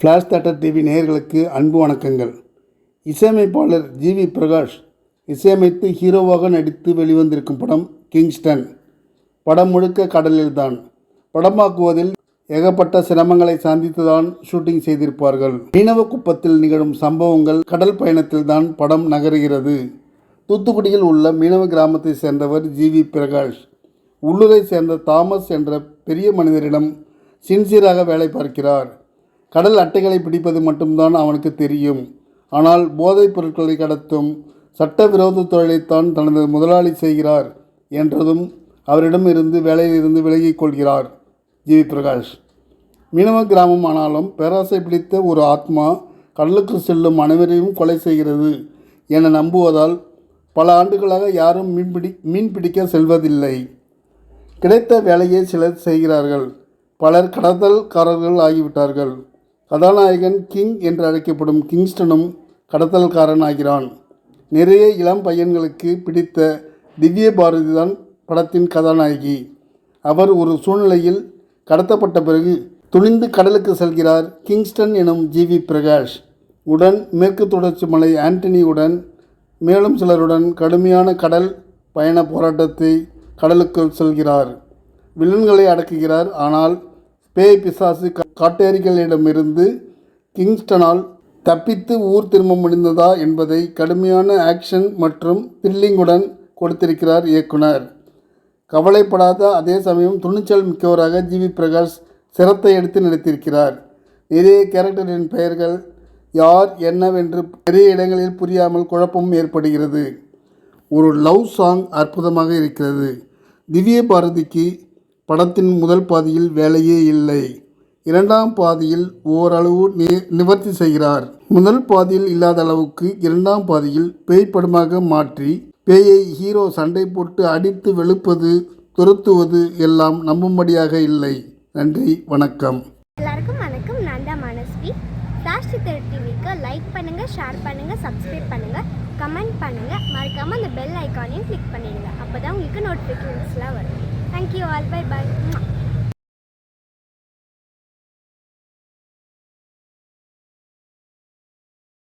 Flash theatre TV நேயர்களுக்கு அன்பு வணக்கங்கள். இசையமைப்பாளர் ஜிவி பிரகாஷ் இசையமைத்து ஹீரோவாக நடித்து வெளிவந்திருக்கும் படம் கிங்ஸ்டன். படம் முழுக்க கடலில்தான். படமாக்குவதில் ஏகப்பட்ட சிரமங்களை சந்தித்துதான் ஷூட்டிங் செய்திருப்பார்கள். மீனவ குப்பத்தில் நிகழும் சம்பவங்கள் கடல் பயணத்தில்தான் படம் நகருகிறது. தூத்துக்குடியில் உள்ள மீனவ கிராமத்தை சேர்ந்தவர் ஜிவி பிரகாஷ். உள்ளூரை சேர்ந்த தாமஸ் என்ற பெரிய மனிதரிடம் சின்சியராக வேலை பார்க்கிறார். கடல் அட்டைகளை பிடிப்பது மட்டும்தான் அவனுக்கு தெரியும். ஆனால் போதைப் பொருட்களை கடத்தும் சட்டவிரோத தொழிலைத்தான் தனது முதலாளி செய்கிறார் என்றதும் அவரிடம் இருந்து வேலையிலிருந்து விலகிக் கொள்கிறார் ஜிவி பிரகாஷ். மீனவ கிராமம் ஆனாலும் பேராசை பிடித்த ஒரு ஆத்மா கடலுக்கு செல்லும் அனைவரையும் கொலை செய்கிறது என நம்புவதால் பல ஆண்டுகளாக யாரும் மீன் பிடிக்க செல்வதில்லை. கிடைத்த வேலையை சிலர் செய்கிறார்கள். பலர் கடத்தல்காரர்கள் ஆகிவிட்டார்கள். கதாநாயகன் கிங் என்று அழைக்கப்படும் கிங்ஸ்டனும் கடத்தல்காரன் ஆகிறான். நிறைய இளம் பையன்களுக்கு பிடித்த திவ்ய பாரதி தான் படத்தின் கதாநாயகி. அவர் ஒரு சூழ்நிலையில் கடத்தப்பட்ட பிறகு துணிந்து கடலுக்கு செல்கிறார் கிங்ஸ்டன் எனும் ஜிவி பிரகாஷ். உடன் மேற்கு தொடர்ச்சி மலை ஆண்டனியுடன் மேலும் சிலருடன் கடுமையான கடல் பயண போராட்டத்தை கடலுக்குள் செல்கிறார். வில்லன்களை அடக்குகிறார். ஆனால் பேய் பிசாசு காட்டேரிகளிடமிருந்து கிங்ஸ்டனால் தப்பித்து ஊர் திரும்ப முடிந்ததா என்பதை கடுமையான ஆக்ஷன் மற்றும் த்ரில்லிங்குடன் கொடுத்திருக்கிறார் இயக்குனர். கவலைப்படாத அதே சமயம் துணிச்சல் மிக்கவராக ஜிவி பிரகாஷ் சிரத்தை எடுத்து நடித்திருக்கிறார். நிறைய கேரக்டரின் பெயர்கள் யார் என்னவென்று நிறைய இடங்களில் புரியாமல் குழப்பமும் ஏற்படுகிறது. ஒரு லவ் சாங் அற்புதமாக இருக்கிறது. திவ்ய பாரதிக்கு படத்தின் முதல் பாதியில் வேலையே இல்லை. இரண்டாம் பாதியில் ஓரளவு நிவர்த்தி செய்கிறார். முதல் பாதியில் இல்லாத அளவுக்கு இரண்டாம் பாதியில் பேய் படமாக மாற்றி பேயை ஹீரோ சண்டை போட்டு அடித்து வெளுப்பது துரத்துவது எல்லாம் நம்பும்படியாக இல்லை. நன்றி, வணக்கம். எல்லாருக்கும் வணக்கம். நான் தான் மனஸ்வி. ஃப்ளாஷ் தியேட்டர் டிவிக்கு லைக் பண்ணுங்கள், ஷேர் பண்ணுங்கள், சப்ஸ்கிரைப் பண்ணுங்கள், கமெண்ட் பண்ணுங்கள். மறக்காமல் அந்த பெல் ஐக்கானையும் கிளிக் பண்ணிடுங்க. அப்போ தான் உங்களுக்கு நோட்டிஃபிகேஷன்ஸ்லாம் வரும். Thank you all. Bye bye.